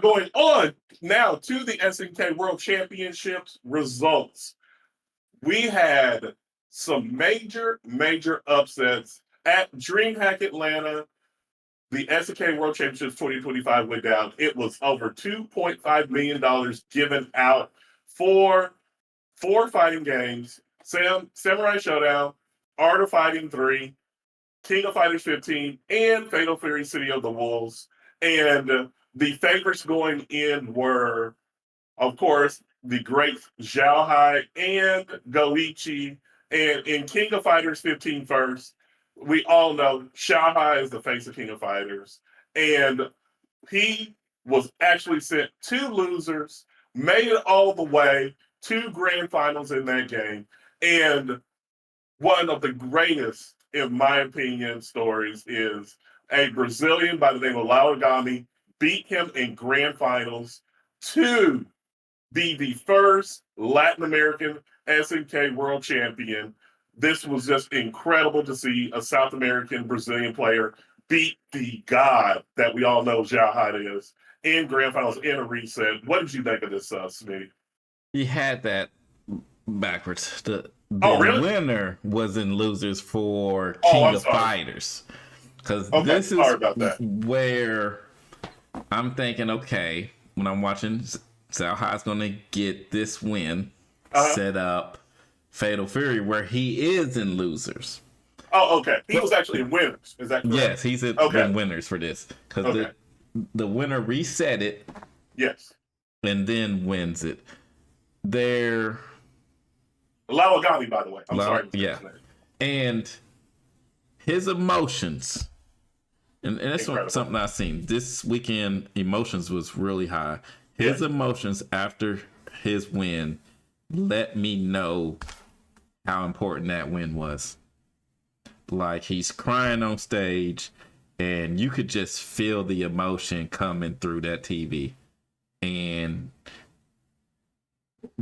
going on now to the SNK World Championships results. We had some major upsets at DreamHack Atlanta. The SNK World Championships 2025 went down. It was over $2.5 million given out for 4 fighting games: Samurai Showdown, Art of Fighting 3, King of Fighters 15, and Fatal Fury City of the Wolves. And the favorites going in were, of course, the great Zhao Hai and Goichi. And in King of Fighters 15 first, we all know Zhao Hai is the face of King of Fighters. And he was actually sent 2 losers, made it all the way to grand finals in that game. And one of the greatest, in my opinion, stories is a Brazilian by the name of Laogami beat him in grand finals to be the first Latin American SNK World Champion. This was just incredible to see a South American Brazilian player beat the god that we all know Zhao Hai is in grand finals in a reset. What did you think of this, Smitty? He had that backwards. The Really? winner was in losers for Oh, King I'm of sorry. Fighters. Because Okay, this is sorry about that. where I'm thinking, okay, when I'm watching, Zhao Hai's going to get this win, set up Fatal Fury, where he is in losers. Oh, okay. He was actually in winners. Is that correct? Yes, he's in winners for this. Because the winner reset it. Yes. And then wins it. They're Lawagami, by the way. I'm sorry. Yeah. And his emotions, and that's something I've seen. This weekend, emotions was really high. His emotions after his win let me know how important that win was. Like, he's crying on stage, and you could just feel the emotion coming through that TV. And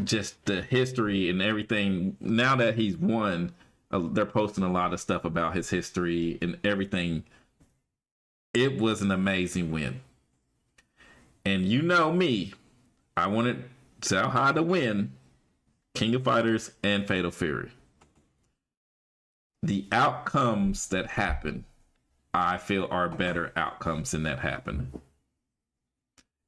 just the history and everything. Now that he's won, they're posting a lot of stuff about his history and everything. It was an amazing win. And you know me, I wanted Zhao Hai to win King of Fighters and Fatal Fury. The outcomes that happen, I feel, are better outcomes than that happened.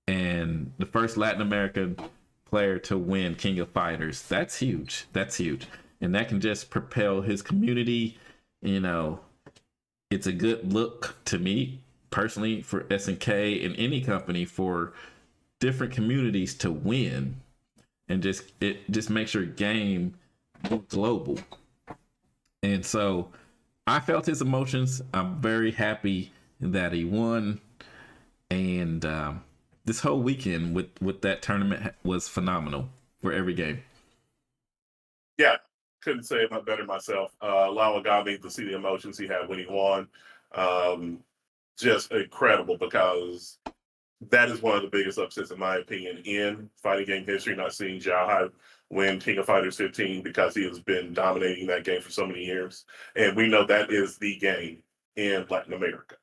And the first Latin American player to win King of Fighters, that's huge. That's huge. And that can just propel his community. You know, it's a good look to me personally for SNK and any company for different communities to win, and it just makes your game more global. And so I felt his emotions. I'm very happy that he won. And this whole weekend with that tournament was phenomenal for every game. Yeah, couldn't say it better myself. Lawagami, to see the emotions he had when he won, just incredible, because that is one of the biggest upsets, in my opinion, in fighting game history. Not seeing Zhao Hai win King of Fighters 15, because he has been dominating that game for so many years. And we know that is the game in Latin America.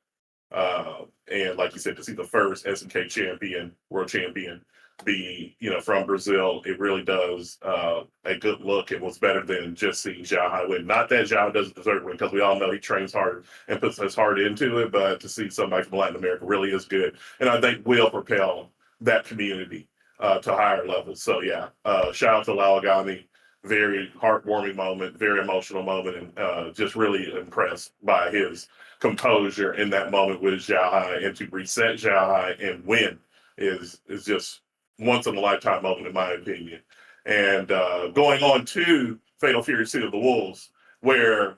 And like you said, to see the first SNK champion, world champion, be, from Brazil, it really does a good look. It was better than just seeing Zhao Hai win. Not that Zhao doesn't deserve to win, because we all know he trains hard and puts his heart into it, but to see somebody from Latin America really is good. And I think will propel that community to higher levels. So yeah, shout out to Lawagami. Very heartwarming moment, very emotional moment, and just really impressed by his composure in that moment with Zhao Hai. And to reset Zhao Hai and win is just once in a lifetime moment, in my opinion. And going on to Fatal Fury City of the Wolves, where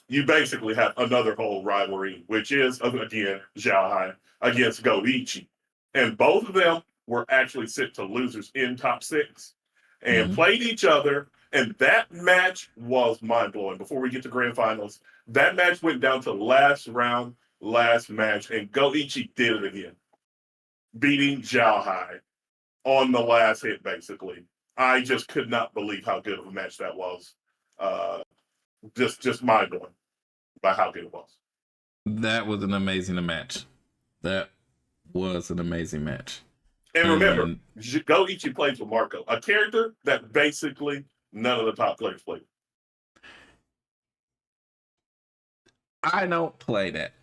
you basically have another whole rivalry, which is, again, Zhao Hai against Goichi. And both of them were actually sent to losers in top 6 and played each other. And that match was mind-blowing. Before we get to grand finals, that match went down to last round, last match, and Goichi did it again, beating Zhao Hai on the last hit, basically. I just could not believe how good of a match that was. Just mind-blowing by how good it was. That was an amazing match. That was an amazing match. And remember, And Goichi plays with Marco, a character that basically none of the top players play. I don't play that,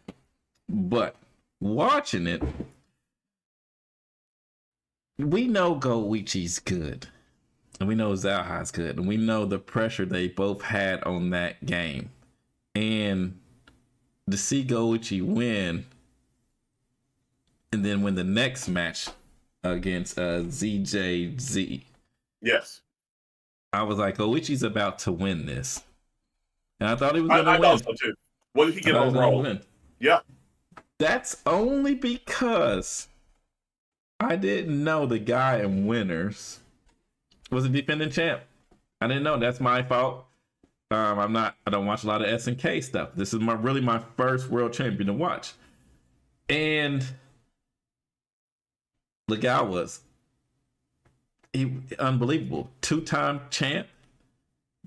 but watching it, we know Goichi's good, and we know Zalhai's good, and we know the pressure they both had on that game. And to see Goichi win, and then win the next match against ZJZ, Yes. I was like, Goichi's about to win this. And I thought he was going to I win. thought so too. What did he I get thought he on was going roll? to win. Yeah. That's only because I didn't know the guy in winners was a defending champ. I didn't know. That's my fault. I don't watch a lot of SNK stuff. This is really my first world champion to watch. And the guy was unbelievable. 2-time champ.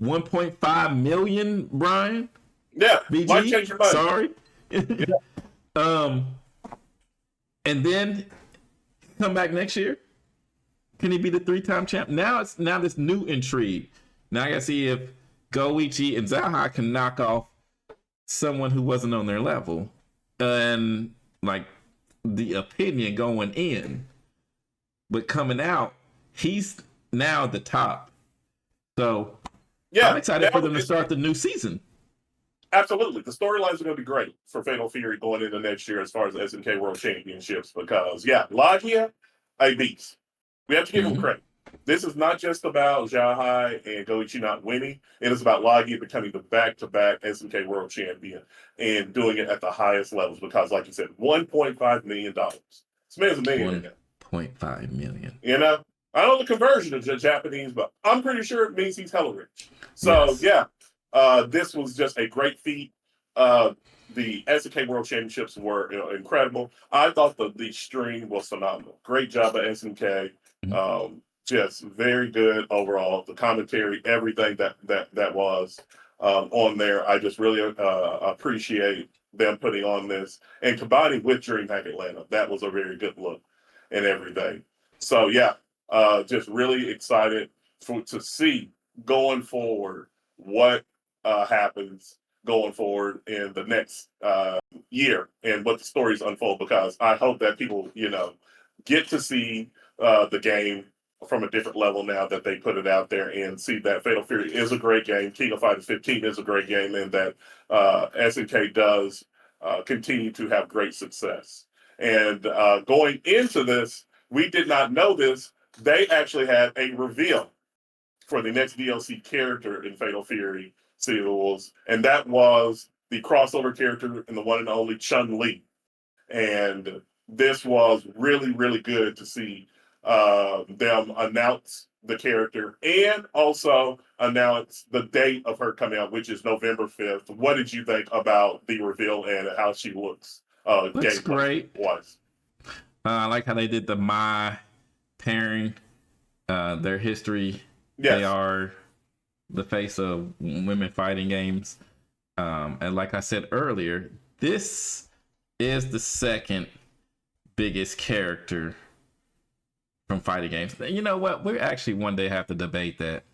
1.5 million, Brian. Yeah. BG. Might change your mind. Sorry. And then come back next year. Can he be the 3-time champ? Now this new intrigue. Now I gotta see if Goichi and Zalhai can knock off someone who wasn't on their level. And like the opinion going in, but coming out, he's now the top. So yeah, I'm excited for them to start the new season. Absolutely. The storylines are going to be great for Fatal Fury going into next year as far as SNK World Championships because, yeah, Lagia, a beast. We have to give him credit. This is not just about Zalhai and Goichi not winning. It is about Lagia becoming the back-to-back SNK World Champion and doing it at the highest levels because, like you said, $1.5 million. This man's a millionaire. 1.5 million. You know? I know the conversion of Japanese, but I'm pretty sure it means he's hella rich. So, yes. This was just a great feat. The SNK World Championships were incredible. I thought the stream was phenomenal. Great job at SNK. Just very good overall. The commentary, everything that was on there. I just really appreciate them putting on this and combining with DreamHack Atlanta. That was a very good look and everything. So yeah, just really excited to see going forward what happens going forward in the next year and what the stories unfold because I hope that people, get to see the game from a different level now that they put it out there and see that Fatal Fury is a great game, King of Fighters 15 is a great game, and that SNK does continue to have great success. And going into this, we did not know this. They actually had a reveal for the next DLC character in Fatal Fury sequels, and that was the crossover character in the one and only Chun-Li. And this was really, really good to see them announce the character and also announce the date of her coming out, which is November 5th. What did you think about the reveal and how she looks? Looks great. Wise. I like how they did the My pairing, their history. Yes. They are the face of women fighting games. And like I said earlier, this is the second biggest character from fighting games. You know what? We actually one day have to debate that.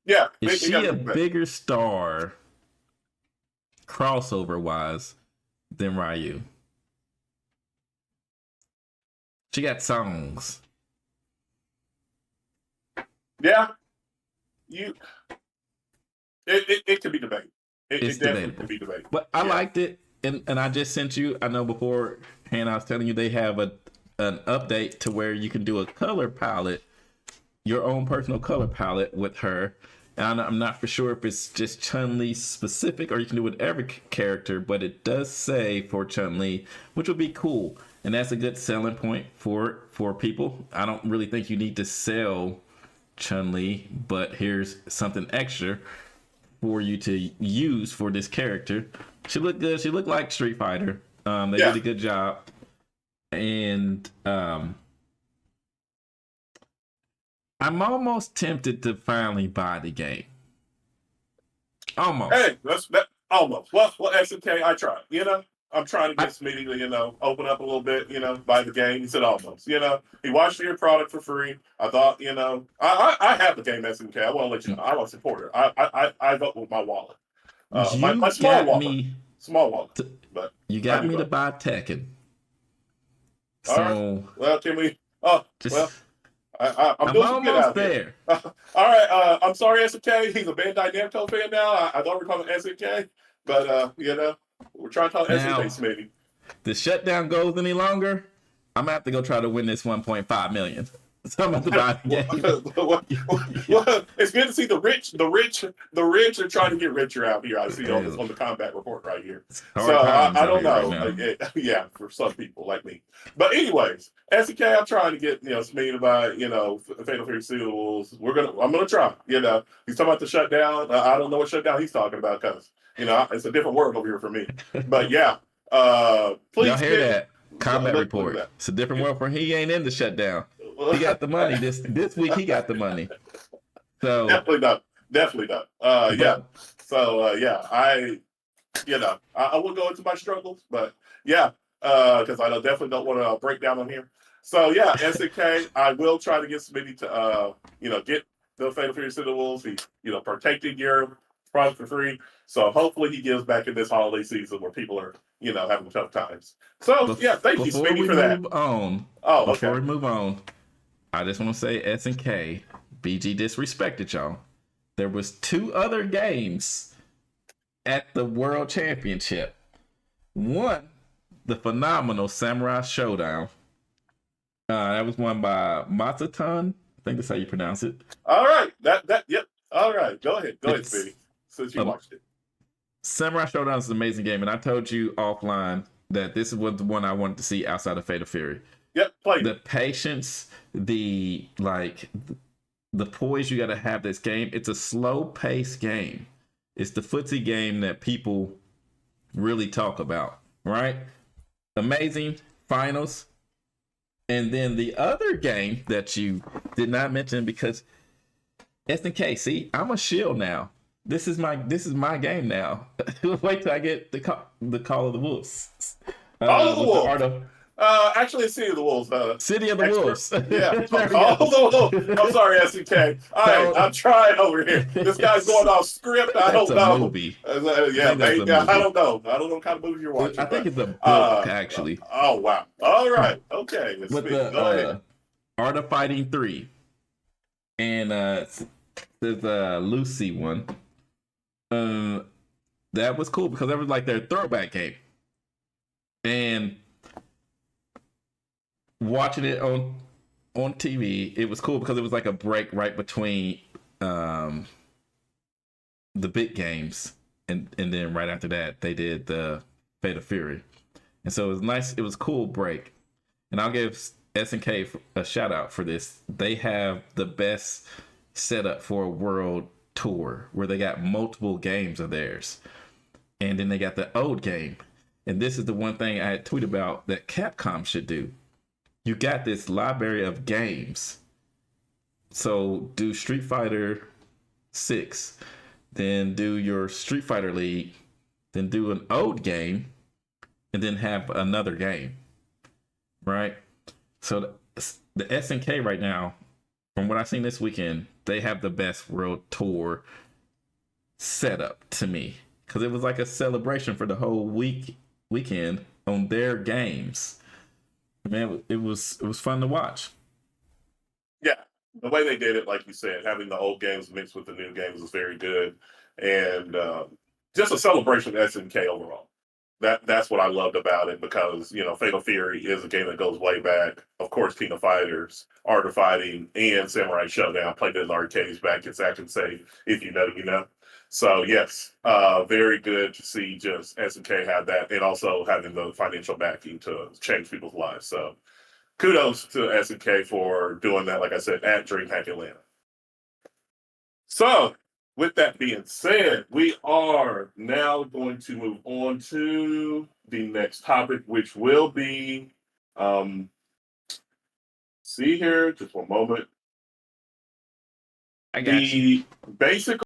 Yeah. Is she a bigger star crossover wise than Ryu? She got songs. Yeah. It could be debated. It definitely could be debated. But I liked it, and I just sent you. I know beforehand I was telling you they have an update to where you can do a color palette, your own personal color palette with her. And I'm not for sure if it's just Chun-Li specific or you can do it with every character, but it does say for Chun-Li, which would be cool. And that's a good selling point for people. I don't really think you need to sell Chun-Li, but here's something extra for you to use for this character. She looked good. She looked like Street Fighter. They did a good job. And I'm almost tempted to finally buy the game. Almost. Hey, almost. Well, SNK, I tried. I'm trying to get Smitty to, open up a little bit, buy the game. He said almost, he watched your product for free. I thought, I have the game SNK. I want to let you know. I want to support it. I vote with my wallet. You My small got wallet. me. Small wallet. But You I got do me to vote. buy Tekken. All right. So Well, can we? Oh, just well, I'm I'm doing some good almost out here. there. All right. I'm sorry, SNK. He's a Bandai Namco fan now. I don't recall him SNK, but we're trying to talk SNK, Now, Smitty. the shutdown goes any longer, I'm gonna have to go try to win this 1.5 million. So I'm about to buy the game. It's good to see the rich are trying to get richer out here. I see on the combat report right here. So Hard times I out don't here right know. now. Yeah, for some people like me. But anyways, SNK, I'm trying to get Smitty to buy Fatal Fury seals. I'm gonna try. He's talking about the shutdown. I don't know what shutdown he's talking about because it's a different world over here for me. But yeah, please Y'all hear that? Combat look at report. that. It's a different world for he ain't in the shutdown. He got the money this week. He got the money. So definitely not. Yeah. So I will go into my struggles, but yeah, because I definitely don't want to break down on here. So yeah, SNK, I will try to get Smitty to get the Fatal Fury Citadels. He protected your product for free. So hopefully he gives back in this holiday season where people are having tough times. So yeah, thank you, Smitty, for that. Before we move on, I just want to say SNK, BG disrespected y'all. There was 2 other games at the World Championship. One, the phenomenal Samurai Showdown. That was won by Matsutan. I think that's how you pronounce it. All right. Yep. All right. Go ahead, Smitty, since you watched it. Samurai Showdown is an amazing game, and I told you offline that this was the one I wanted to see outside of Fatal Fury. Yep, played the patience, the poise you got to have this game. It's a slow paced game. It's the footsie game that people really talk about, right? Amazing finals. And then the other game that you did not mention because SNK, see, I'm a shield now. This is my game now. Wait till I get the call of the wolves. Call of the wolves. The art of Actually, it's City of the Wolves. City of the Wolves. Yeah. Call of the Wolves. I'm sorry, SNK. All right, I'm trying over here. This guy's going off script. I don't know. Movie. Yeah, maybe. I don't know. I don't know what kind of movie you're watching. I think it's a book, actually. Oh, wow. All right. Okay. With the Go ahead. Art of Fighting 3. And there's a Lucy one. That was cool because that was like their throwback game. And watching it on TV, it was cool because it was like a break right between the big games, and then right after that they did the Fatal Fury, and so it was nice. It was a cool break, and I'll give SNK a shout out for this. They have the best setup for a world tour where they got multiple games of theirs, and then they got the old game, and this is the one thing I had tweeted about that Capcom should do. You got this library of games. So do Street Fighter 6, then do your Street Fighter League, then do an old game, and then have another game. Right? So the SNK right now, from what I've seen this weekend, they have the best world tour setup to me. Because it was like a celebration for the whole weekend on their games. Man, it was fun to watch. Yeah, the way they did it, like you said, having the old games mixed with the new games is very good, and just a celebration of SNK overall. That's what I loved about it because Fatal Fury is a game that goes way back. Of course, King of Fighters, Art of Fighting, and Samurai Showdown played it in the arcades back in Sack and Say. If you know, you know. So yes, very good to see just SNK have that, and also having the financial backing to change people's lives. So kudos to SNK for doing that. Like I said, at DreamHack Atlanta. So with that being said, we are now going to move on to the next topic, which will be, see here, just one moment. I got you. Basically